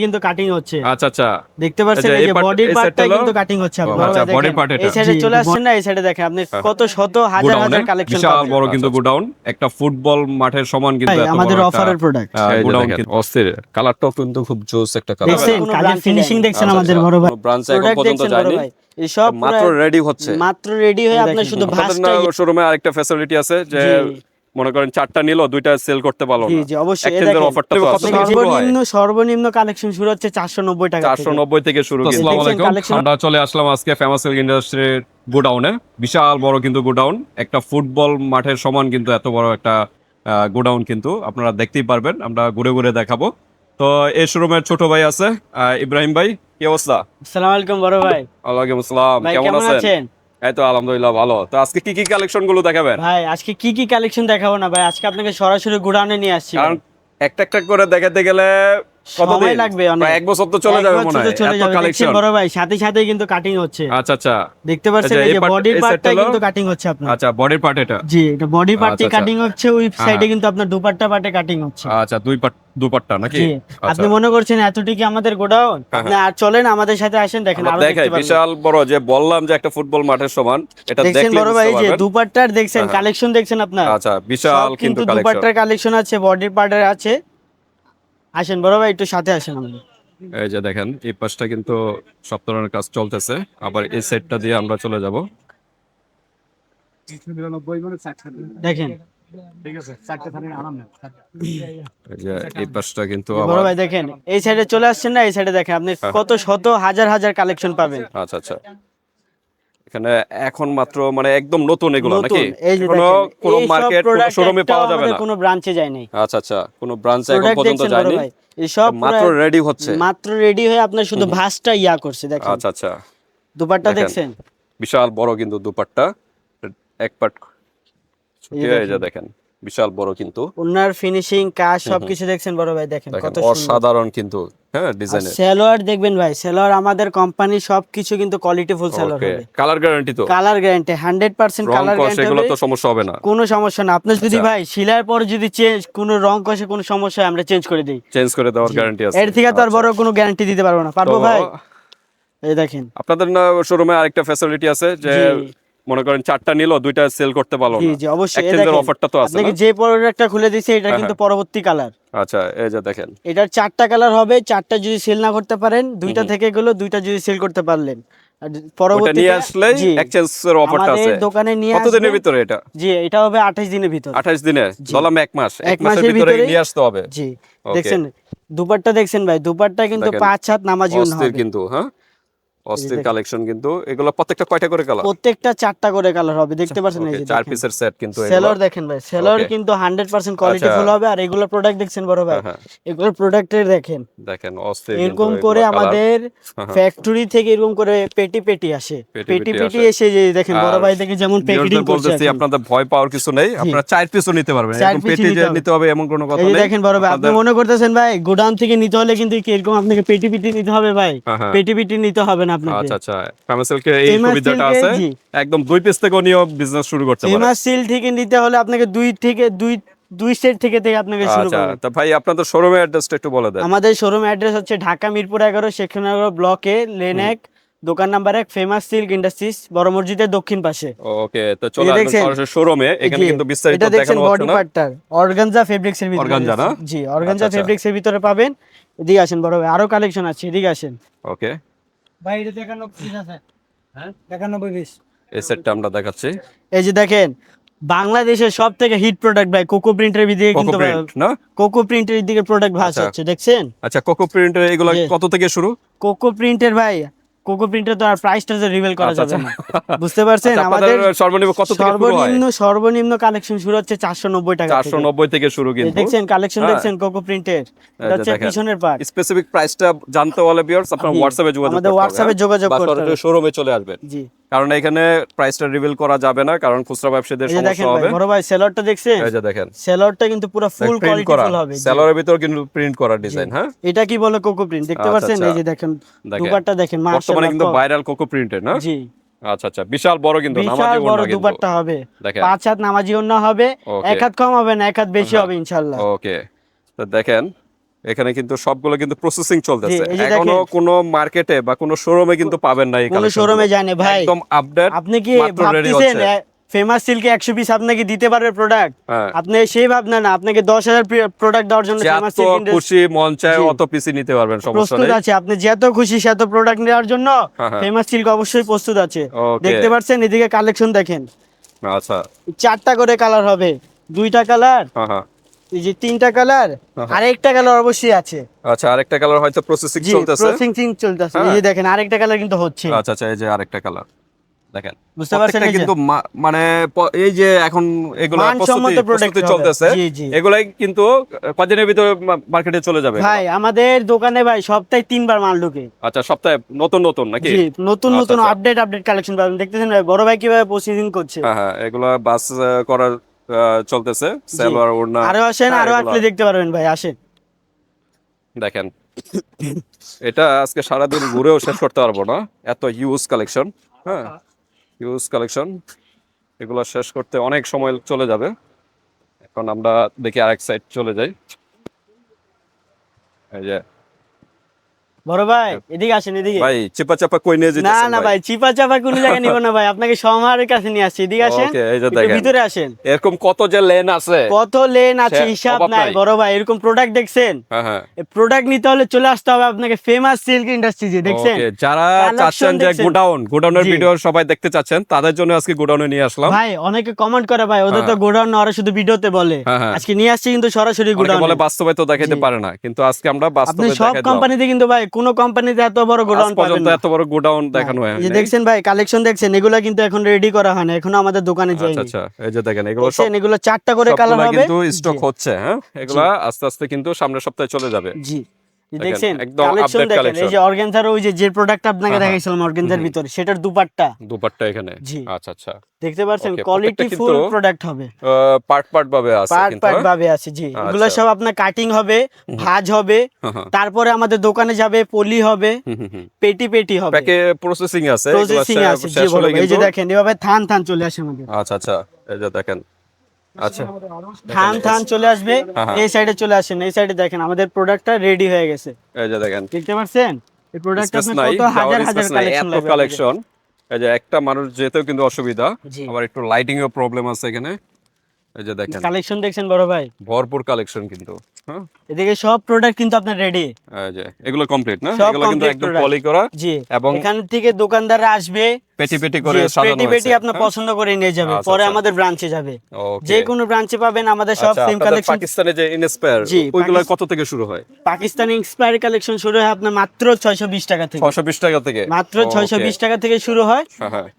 কিন্তু কাটিং হচ্ছে। আচ্ছা আচ্ছা, দেখতে পাচ্ছেন এই যে বডির পার্টটা কিন্তু কাটিং হচ্ছে আপনারা। আচ্ছা বডি পার্ট এটা এই সাইডে চলে আসছেন না, এই সাইডে দেখেন আপনি কত শত হাজার হাজার কালেকশন বিশাল পাবেন। বড় কিন্তু গোডাউন, একটা ফুটবল মাঠের সমান কিন্তু এত বড় আমাদের একটা অফারের প্রোডাক্ট। গোডাউন কিন্তু অস্থির। কালারটাও কিন্তু খুব জোস একটা কালার। দেখছেন কাজের ফিনিশিং দেখছেন আমাদের বড় ভাই। ব্রাঞ্চ এখন পর্যন্ত যায়নি, এই সব মাত্র রেডি হচ্ছে। মাত্র রেডি হয়ে আপনার শুধু ভাঁজটা। শোরুমে আরেকটা ফ্যাসিলিটি আছে যে মনে করেন 4টা নিলো 2টা সেল করতে পারলো জি না। জি অবশ্যই। এক্সচেঞ্জের অফারটা তো আছে। সর্বনিম্ন কালেকশন শুরু হচ্ছে 490 টাকা থেকে। 490 থেকে শুরু। আসসালামু আলাইকুম, আমরা চলে আসলাম আজকে ফেমাস সিল্ক ইন্ডাস্ট্রির গোডাউনে। বিশাল বড় কিন্তু গোডাউন, একটা ফুটবল মাঠের সমান কিন্তু এত বড় একটা গোডাউন কিন্তু আপনারা দেখতেই পারবেন। আমরা ঘুরে ঘুরে দেখাবো। তো এই শোরুমের ছোট ভাই আছে ইব্রাহিম ভাই, কি অবস্থা? আসসালামু আলাইকুম বড় ভাই। ওয়ালাইকুম আসসালাম, কেমন আছেন? এই তো আলহামদুলিল্লাহ ভালো। তো আজকে কি কি কালেকশন গুলো দেখাবেন ভাই? আজকে কি কি কালেকশন দেখাবো না ভাই, আজকে আপনাকে সরাসরি গোডাউনে নিয়ে আসছি। কারণ একটা একটা করে দেখাতে গেলে সময় লাগবে অনেক, প্রায় 1 বছর তো চলে যাবে মনে হয়, এত কালেকশন বড় ভাই। সাথে সাথে কিন্তু কাটিং হচ্ছে। আচ্ছা আচ্ছা, দেখতে পাচ্ছেন এই যে বডির পার্টটা কিন্তু কাটিং হচ্ছে আপনার। আচ্ছা বডির পার্ট এটা। জি, এটা বডি পার্টে কাটিং হচ্ছে, ওই সাইডে কিন্তু আপনার দুপাট্টা পার্টে কাটিং হচ্ছে। আচ্ছা দুপাট্টা নাকি? জি, আপনি মনে করছেন এতটুকু আমাদের গোডাউন? আপনি আর চলেন আমাদের সাথে আসেন, দেখেন আরো দেখতে পাবেন। বিশাল বড়, যে বললাম যে একটা ফুটবল মাঠের সমান, এটা দেখেন বড় ভাই যে দুপাট্টার দেখছেন কালেকশন দেখছেন আপনার। আচ্ছা বিশাল কিন্তু কালেকশন, দুপাট্টার কালেকশন আছে, বডির পার্টের আছে। আসেন বড় ভাই একটু সাথে আসেন আমাদের। এই যে দেখেন এই পাশটা কিন্তু সব ধরনের কাজ চলতেছে। আবার এই সেটটা দিয়ে আমরা চলে যাব। দেখেন এই যে এই পাশটা কিন্তু বড় ভাই দেখেন এই সাইডে চলে আসছেন না, এই সাইডে দেখেন আপনি কত শত হাজার হাজার কালেকশন পাবেন। আচ্ছা আচ্ছা, এখানে এখন মাত্র মানে একদম নতুন এগুলো নাকি? এই যে কোনো কোনো মার্কেট কোনো শোরুমে পাওয়া যাবে না, কোনো ব্রাঞ্চে যায় নাই। আচ্ছা আচ্ছা, কোনো ব্রাঞ্চে এখন পর্যন্ত যায়নি, এই সব মাত্র রেডি হচ্ছে। মাত্র রেডি হয়ে আপনার শুধু ভাঁজটা করছে। দেখেন আচ্ছা আচ্ছা, দুপাট্টা দেখছেন বিশাল বড় কিন্তু দুপাট্টা, এক পাট এই যে দেখেন বিশাল বড় কিন্তু ওনার ফিনিশিং কাজ সবকিছু দেখছেন বড় ভাই। দেখেন কত অসাধারণ কিন্তু। হ্যাঁ ডিজাইন সেলোয়ার দেখবেন ভাই, সেলোয়ার আমাদের কোম্পানি সবকিছু কিন্তু কোয়ালিটি ফুল সেলোয়ার হবে। কালার গ্যারান্টি তো? Colour guarantee 100% colour guarantee. এগুলো তো সমস্যা হবে না, কোনো সমস্যা না। আপনি যদি ভাই সিলার পরে যদি চেঞ্জ কোনো রং কষে কোনো সমস্যা হয় আমরা চেঞ্জ করে দেই, চেঞ্জ করে দেওয়ার গ্যারান্টি আছে। এর থেকে তো আর বড় কোনো গ্যারান্টি দিতে পারবো না। পারবো ভাই? এই দেখেন আপনাদের না শোরুমে আরেকটা ফ্যাসিলিটি আছে যে মনে করেন 4টা নিলো 2টা সেল করতে পারলো না। জি জি অবশ্যই, এক্সচেঞ্জের অফারটা তো আছে। আপনাকে যে প্রোডাক্টটা খুলে দিয়েছে এটা কিন্তু পরবর্তী কালার। আচ্ছা এই যে দেখেন এটার 4টা কালার হবে, 4টা যদি সেল না করতে পারেন 2টা থেকে গেল, 2টা যদি সেল করতে পারলেন পরবর্তীতে নিয়ে আসলে এক্সচেঞ্জের অফারটা আছে। আমাদের দোকানে নিয়ে কত দিনের ভিতরে এটা? জি এটা হবে 28 দিনের ভিতর। 28 দিনে ধরলাম 1 মাস, 1 মাসের ভিতরে নিয়ে আসতে হবে। জি দেখছেন দুপাট্টা দেখছেন ভাই, দুপাট্টা কিন্তু 5 হাত নামাজি ওন্না হবে কিন্তু। হ্যাঁ অস্থির কালেকশন কিন্তু। এগুলো প্রত্যেকটা কয়টা করে কালার? প্রত্যেকটা 4টা করে কালার হবে। দেখতে পাচ্ছেন এই যে 4 পিসের সেট কিন্তু। সেলর দেখেন ভাই, সেলর কিন্তু 100% কোয়ালিটি ফুল হবে। আর এগুলো প্রোডাক্ট দেখছেন বড় ভাই, এগুলো প্রোডাক্টের দেখেন অস্থির এরকম করে আমাদের ফ্যাক্টরি থেকে এরকম করে পেটি পেটি আসে, পেটি পেটি এসে যে দেখেন বড় ভাই দেখে যেমন প্যাকেজিং করছে। আপনাদের ভয় পাওয়ার কিছু নেই, আপনারা 4 পিসও নিতে পারবেন। এরকম পেটি যে নিতে হবে এমন কোনো কথা নেই। এই দেখেন বড় ভাই আপনি মনে করতেছেন ভাই গোডাউন থেকে নিতে হলে কিন্তু এরকম আপনাকে পেটি পেটি নিতে হবে ভাই, পেটি পেটি নিতে হবে না আপনাকে। আচ্ছা আচ্ছা, ফেমাস সিল্কে এই সুবিধাটা আছে, একদম 2 পিস থেকে নিয়ে বিজনেস শুরু করতে পারেন। ফেমাস সিল্ক থেকে নিতে হলে আপনাকে দুই সেট থেকে আপনাকে শুরু করতে হবে। আচ্ছা, তো ভাই আপনাদের শোরুমের অ্যাড্রেসটা একটু বলে দেন। আমাদের শোরুম অ্যাড্রেস হচ্ছে ঢাকা মিরপুর 11 শেখনগর ব্লকে লেন 1, দোকান নাম্বার 1, ফেমাস সিল্ক ইন্ডাস্ট্রিজ, বড় মসজিদের দক্ষিণ পাশে। ওকে, তো চলে আসুন সরাসরি শোরুমে। এখানে কিন্তু বিস্তারিত দেখানো হচ্ছে না। বডি পার্টটার অর্গানজা ফেব্রিক্স এর ভিতরে। অর্গানজা না? জি অর্গানজা ফেব্রিক্স এর ভিতরে পাবেন। এদিকে আসেন বড় ভাই, আরো কালেকশন আছে, এদিকে আসেন। ওকে ভাই এটা দেখানো পিস আছে। হ্যাঁ দেখানো পিস। এই সেটটা আমরা দেখাচ্ছি। এই যে দেখেন বাংলাদেশের সবথেকে হিট প্রোডাক্ট ভাই কোকো প্রিন্টের ভিতরে কিন্তু না কোকো প্রিন্টের দিকে প্রোডাক্ট ভাস হচ্ছে দেখছেন। আচ্ছা কোকো প্রিন্টের এগুলো কত থেকে শুরু? কোকো প্রিন্টের ভাই, কোকো প্রিন্টের তো আর প্রাইসটা যে রিভিল করা যাবে না, বুঝতে পারছেন? আমাদের সর্বনিম্ন কত থেকে শুরু হয়? সর্বনিম্ন কালেকশন শুরু হচ্ছে 490 টাকা থেকে। 490 থেকে শুরু কিন্তু। দেখছেন কালেকশন দেখছেন কোকো প্রিন্টের, এটা হচ্ছে পিছনের পার্ট। স্পেসিফিক প্রাইসটা জানতে হলে ভিউয়ার্স আপনারা হোয়াটসঅ্যাপে যোগাযোগ করতে হবে। আমাদের হোয়াটসঅ্যাপে যোগাযোগ করতে হবে, বা শোরুমে চলে আসবেন। জি কারণ এখানে প্রাইসটা রিভিল করা যাবে না, কারণ খুচরা ব্যবসায়ীদের সমস্যা হবে। বড় ভাই সেলরটা দেখছেন? এই যে দেখেন সেলরটা কিন্তু পুরো ফুল কোয়ালিটি ফুল হবে। সেলরের ভিতর কিন্তু প্রিন্ট করা ডিজাইন। হ্যাঁ এটা কি বলে কোকো প্রিন্ট, দেখতে পাচ্ছেন? এই যে দেখেন দুপাট্টা দেখেন মাশাআল্লাহ, বর্তমানে কিন্তু ভাইরাল কোকো প্রিন্টের না? জি আচ্ছা আচ্ছা, বিশাল বড় কিন্তু নামাজি ওন্না কিন্তু। দুপাট্টা হবে 5 হাত নামাজি ওন্না হবে, 1 হাত কম হবে না, 1 হাত বেশি হবে ইনশাআল্লাহ। ওকে, তো দেখেন এখানে কিন্তু সবগুলো কিন্তু প্রসেসিং চলতেছে, এই যে এখনো দেখেন। কোনো মার্কেটে বা কোনো শোরুমে কিন্তু পাবেন না এই কোনো কালেকশন, শোরুমে যায় না ভাই। একদম আপডেট, আপনি কি মাত্র রেডি ভাবতেছেন হচ্ছে। ফেমাস সিল্কে 100 পিস আপনাকে দিতে পারবে প্রোডাক্ট? হ্যাঁ, আপনি সেই ভাবনা না, আপনাকে 10,000 প্রোডাক্ট দেওয়ার জন্য ফেমাস যত সিল্ক খুশি মন চায় জি। অত পিসি নিতে পারবেন, সমস্যা প্রস্তুত নেই। আছে, আপনি যত খুশি সেত প্রোডাক্ট নেওয়ার জন্য হ্যাঁ, হ্যাঁ। ফেমাস সিল্ক অবশ্যই প্রস্তুত আছে। Okay. দেখতে পাচ্ছেন এদিকে কালেকশন দেখেন, আচ্ছা, 4টা করে কালার হবে, 2টা কালার, হ্যাঁ হ্যাঁ, এই যে 3টা কালার, হ্যাঁ। আর একটা কালার অবশ্যই আছে। আচ্ছা আরেকটা কালার হয়তো প্রসেসিং জি, চলতেছে। প্রসেসিং চলতেছে। এই হ্যাঁ। যে দেখেন আরেকটা কালার কিন্তু হচ্ছে। আচ্ছা আচ্ছা, এই যে আরেকটা কালার দেখেন, বুঝতে পারছেন? প্রত্যেকটা এই যে কিন্তু মানে এই যে এখন এগুলো মানসম্মত product হবে। চলতেছে, জি, জি। এগুলাই কিন্তু কদিনের ভিতরে মার্কেটে চলে যাবে ভাই আমাদের দোকানে ভাই সপ্তাহে 3বার মাল ঢুকে। আচ্ছা, সপ্তাহে নতুন নতুন নাকি? জি, নতুন আচ্ছা, নতুন আচ্ছা। আপডেট কালেকশন পাবেন। দেখতেছেন ভাই বড় ভাই কিভাবে প্রসেসিং করছে। হ্যাঁ হ্যাঁ, এগুলা বাস করার চলতেছে, জি। সালোয়ার ওড়না। আরো আসেন, হ্যাঁ, আরো এগুলা আসলে দেখতে পারবেন ভাই, আসেন। দেখেন, এটা আজকে সারাদিন ঘুরেও শেষ করতে পারবো না, এত ইউজ কালেকশন। হ্যাঁ, ইউজ কালেকশন, এগুলো শেষ করতে অনেক সময় চলে যাবে। এখন আমরা দেখি আরেক সাইড চলে যাই। এই যে বড় ভাই এদিকে আসেন, এদিকে। ভাই চিপা চাপা কই নিয়ে না যেতেছেন না ভাই, চিপা চাপা কোনো জায়গায় নিব না ভাই, আপনাকে সমাহারের কাছে নিয়ে আসছি। এদিকে আসেন, ওকে, এই যে একটু দেখেন ভিতরে আসেন। এরকম কত যে লেন আছে। কত লেন আছে সে হিসাব অভাব নাই নাই। বড় ভাই। এরকম প্রোডাক্ট দেখছেন? হ্যাঁ হ্যাঁ, এই প্রোডাক্ট নিতে হলে চলে আসতে হবে আপনাকে ফেমাস সিল্ক ইন্ডাস্ট্রিজে। দেখছেন ওকে, যারা Collection চাচ্ছেন যে দেখছেন? গোডাউনের জি। ভিডিও সবাই দেখতে চাচ্ছেন, তাদের জন্য আজকে গোডাউনে নিয়ে আসলাম। ভাই অনেকে কমেন্ট করে ভাই ওদের তো হ্যাঁ। গোডাউন না, ওরা শুধু ভিডিওতে বলে। হ্যাঁ, হ্যাঁ। আজকে নিয়ে আসছি কিন্তু সরাসরি অনেকে গোডাউন। বলে বাস্তবে তো দেখাইতে জি। পারে না, কিন্তু আজকে আমরা আপনি বাস্তবে সব দেখাই দিলাম। কোম্পানিতে কিন্তু ভাই কোন কোম্পানিতে এত বড় গোডাউন আজ পাবেন পর্যন্ত না। এত বড় গোডাউন দেখানো হয় এই যে দেখছেন ভাই কালেকশন দেখছেন, এগুলা কিন্তু এখন রেডি করা হয় না, এখনো আমাদের দোকানে আচ্ছা যায়নি। আচ্ছা, এই যে দেখেন এগুলো সব দেখছেন এগুলো 4টা করে কালার সবগুলা হবে। কিন্তু স্টক জি, হচ্ছে। হ্যাঁ, এগুলা আস্তে আস্তে কিন্তু সামনের সপ্তাহে চলে যাবে। জি। এই দেখেন, দেখছেন একদম কালেকশন আপডেট দেখেন, এই কালেকশন। যে অর্গানজার ওই যে প্রোডাক্ট আপনাকে হ্যাঁ, হ্যাঁ। দেখাইছিলাম অর্গানজার হুম, ভিতরে, সেটার দুপাট্টা দুপাট্টা এখানে। জি। আচ্ছা আচ্ছা, দেখতে পাচ্ছেন ওকে, কোয়ালিটি প্রত্যেকটা ফুল কিন্তু প্রোডাক্ট হবে। পার্ট পার্ট ভাবে আছে পার্ট কিন্তু। পার্ট হ্যাঁ? ভাবে আছে। জি, এগুলো আচ্ছা। সব আপনার কাটিং হবে, ভাঁজ হবে, হ্যাঁ, হ্যাঁ। তারপরে আমাদের দোকানে যাবে, পলি হবে, হুম, হুম, হুম। পেটি পেটি হবে, প্যাকে প্রসেসিং আছে, এগুলা প্রসেসিং আছে। জি শেষ বড় হলে ভাই, এই যে কিন্তু দেখেন এভাবে থান থান চলে আসে আমাদের, আচ্ছা আচ্ছা, এই যে দেখেন। আচ্ছা, থান থান চলে আসবে। হ্যাঁ, হ্যাঁ। এই সাইডে চলে আসেন, এই সাইডে দেখেন আমাদের প্রোডাক্টটা রেডি হয়ে গেছে। এই যে দেখেন, দেখতে পাচ্ছেন এই প্রোডাক্টটা স্পেস আপনার নাই, কত হাজার যাওয়ার হাজার স্পেস নাই, কালেকশন এত লাগবে। কালেকশন। এই যে একটা মানুষ যেতেও কিন্তু অসুবিধা, জি। আবার একটু লাইটিং এর প্রবলেম আছে এখানে। এই যে দেখেন কালেকশন দেখছেন বড় ভাই, ভরপুর কালেকশন কিন্তু। হ্যাঁ, এদিকে সব প্রোডাক্ট কিন্তু আপনার রেডি, এই যে এগুলো কমপ্লিট না, সব এগুলো কিন্তু কমপ্লিট একদম প্রোডাক্ট। পলি করা জি, এবং এখান থেকে দোকানদাররা আসবে, পেটি পেটি করে জি, সাজানো পেটি পেটি হয়েছে। আপনার হ্যাঁ? পছন্দ করে নিয়ে যাবে, আচ্ছা, পরে আচ্ছা। আমাদের ব্রাঞ্চে যাবে। ওকে। যে কোনো ব্রাঞ্চে পাবেন আমাদের সব আচ্ছা, সেম আপনাদের কালেকশন। পাকিস্তানে যে ইনস্পায়ার, জি, ওইগুলো কত থেকে শুরু হয়? পাকিস্তানি এক্সপায়ারি কালেকশন শুরু হয় আপনার মাত্র 620 টাকা থেকে। 620 টাকা থেকে? মাত্র ওকে। 620 টাকা থেকে শুরু হয়। হ্যাঁ হ্যাঁ,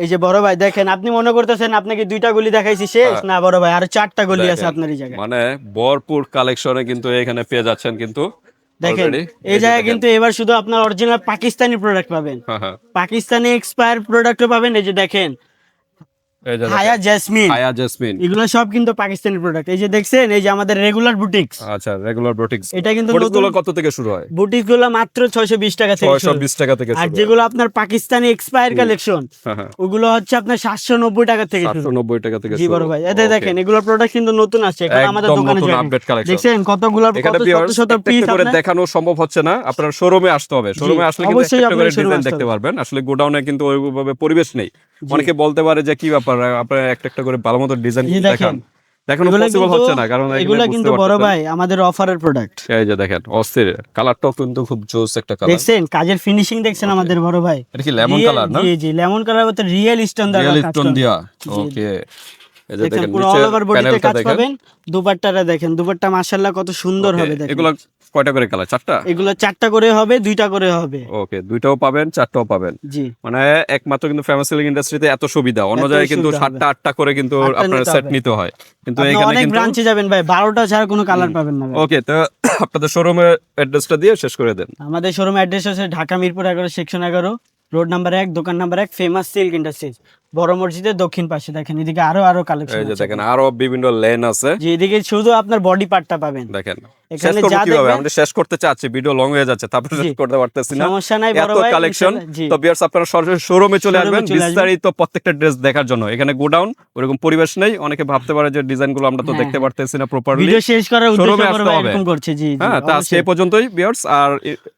এই যে বড় ভাই দেখেন, আপনি মনে করতেছেন আপনাকে 2টা গুলি দেখাইছি শেষ, হ্যাঁ। না বড় ভাই আরো 4টা গুলি আছে দেখেন, আপনার এই জায়গায়। মানে ভরপুর কালেকশনে কিন্তু এখানে পেয়ে যাচ্ছেন কিন্তু দেখেন already। এই যে জায়গায় দেখেন। কিন্তু এবার শুধু আপনার অরিজিনাল পাকিস্তানি প্রোডাক্ট পাবেন, হ্যাঁ হ্যাঁ, পাকিস্তানি এক্সপায়ার প্রোডাক্টও পাবেন। এই যে দেখেন এই যে হায়া দেখেন, জেসমিন, হায়া জেসমিন। এগুলো সব কিন্তু পাকিস্তানি প্রোডাক্ট। এই যে দেখছেন এই যে আমাদের রেগুলার বুটিক্স, আচ্ছা, রেগুলার বুটিক্স। এটা কিন্তু বুটিক্সগুলো নতুন কত থেকে শুরু হয়? বুটিক্স গুলো মাত্র 620 টাকা থেকে শুরু। 620 টাকা থেকে আর শুরু হয়। যেগুলো আপনার পাকিস্তানি এক্সপায়ার কালেকশন, হ্যাঁ হ্যাঁ, ওগুলো হচ্ছে আপনার 790 টাকা থেকে শুরু। 790 টাকা থেকে জি শুরু। বড় ভাই, এতে ওকে। দেখেন এগুলো প্রোডাক্ট কিন্তু নতুন আছে, এখন আমাদের একদম দোকানে নতুন যায়নি। Update collection. দেখছেন কতগুলো এখানে কত শত ভিউয়ার্স শত একটা পিস একটা করে আপনার। দেখানো সম্ভব হচ্ছে না, আপনারা শোরুমে আসতে হবে। শোরুমে আসলে কিন্তু অবশ্যই একটা করে আপনার showroom ডিজাইন আসতে দেখতে হবে। পারবেন। আসলে গোডাউনে কিন্তু ওইভাবে পরিবেশ নেই। অনেকে বলতে পারে যে কি ব্যাপার, আপনারা একটা একটা করে ভালো মতো ডিজাইন এই যে দেখান, দেখেন দেখানো এগুলা পসিবল কিন্তু- হচ্ছে না, কারণ এখানে এগুলা বুঝতে কিন্তু বড় পারতেছেন। ভাই আমাদের অফারের প্রোডাক্ট। এই যে দেখেন অস্থির কালারটাও কিন্তু খুব জোস একটা কালার। দেখছেন কাজের ফিনিশিং দেখছেন আমাদের বড় ভাই, এটা কি লেমন Real- কালার না? জি জি লেমন কালার মতো রিয়েল স্টোন দেওয়া রিয়েল কাজ স্টোন করা। দিয়া। জি। ওকে, এই যে দেখেন দেখেন পুরো নিচে অল ওভার বডিতে প্যানেলটা কাজ দেখেন। পাবেন। দুপাট্টাটা দেখেন, দুপাট্টা মাশাআল্লাহ কত সুন্দর ওকে, হবে দেখেন। এগুলো কয়টা করে কালার? 4টা? এগুলো 4টা করে হবে, 2টা করে হবে। ওকে, 2টাও পাবেন, 4টাও পাবেন। জি, মানে একমাত্র কিন্তু ফেমাস সিল্ক ইন্ডাস্ট্রিতে এত সুবিধা, অন্য এত জায়গায় কিন্তু সুবিধা 7টা 8টা করে কিন্তু 8টা আপনার নিতে সেট হবে। নিতে হয়, কিন্তু আপনি এখানে অনেক কিন্তু ব্রাঞ্চে যাবেন ভাই, 12টা ছাড়া কোনো কালার পাবেন না ভাই। ওকে। তো আপনাদের শোরুমের অ্যাড্রেসটা দিয়ে শেষ করে দেন। আমাদের শোরুম অ্যাড্রেস হচ্ছে Dhaka Mirpur 11 section 11, road number 1, দোকান নাম্বার 1, ফেমাস সিল্ক ইন্ডাস্ট্রিজ। বড় মসজিদের দক্ষিণ পাশে দেখেন, এদিকে আরো কালেকশন এই যে আছে। দেখেন আরো বিভিন্ন লেন আছে, যে এদিকে শুধু আপনার বডি পার্টটা পাবেন। দেখেন শেষ এখানে করব যা কিভাবে, দেখবেন আমরা শেষ করতে চাচ্ছি, ভিডিও লং হয়ে যাচ্ছে, তারপর শেষ জি, করতে পারতেছি না, সমস্যা নাই বড় এত ভাই, কালেকশন। ইনশাআল্লাহ, জি। তো ভিউয়ার্স আপনারা সরাসরি শোরুমে চলে শোরুমে আসবেন চলে আসবেন। বিস্তারিত প্রত্যেকটা ড্রেস দেখার জন্য। এখানে গোডাউন ওরকম পরিবেশ নেই, অনেকে ভাবতে পারে যে ডিজাইনগুলো আমরা তো হ্যাঁ, দেখতে হ্যাঁ। পারতেছি না প্রপারলি। ভিডিও শেষ করার উদ্দেশ্য শোরুমে বড় আসতে ভাই হবে। এরকম করছে। জি, জি, হ্যাঁ, তা আজকে এই অবশ্যই। পর্যন্তই ভিউয়ার্স। আর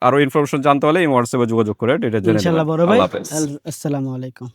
আরো ইনফরমেশন জানতে হলে এই হোয়াটসঅ্যাপে যোগাযোগ করে ডিটেইলস জেনে ইনশাআল্লাহ নেবেন। বড় ভাই। আল্লাহ হাফেজ। আসসালামু আলাইকুম।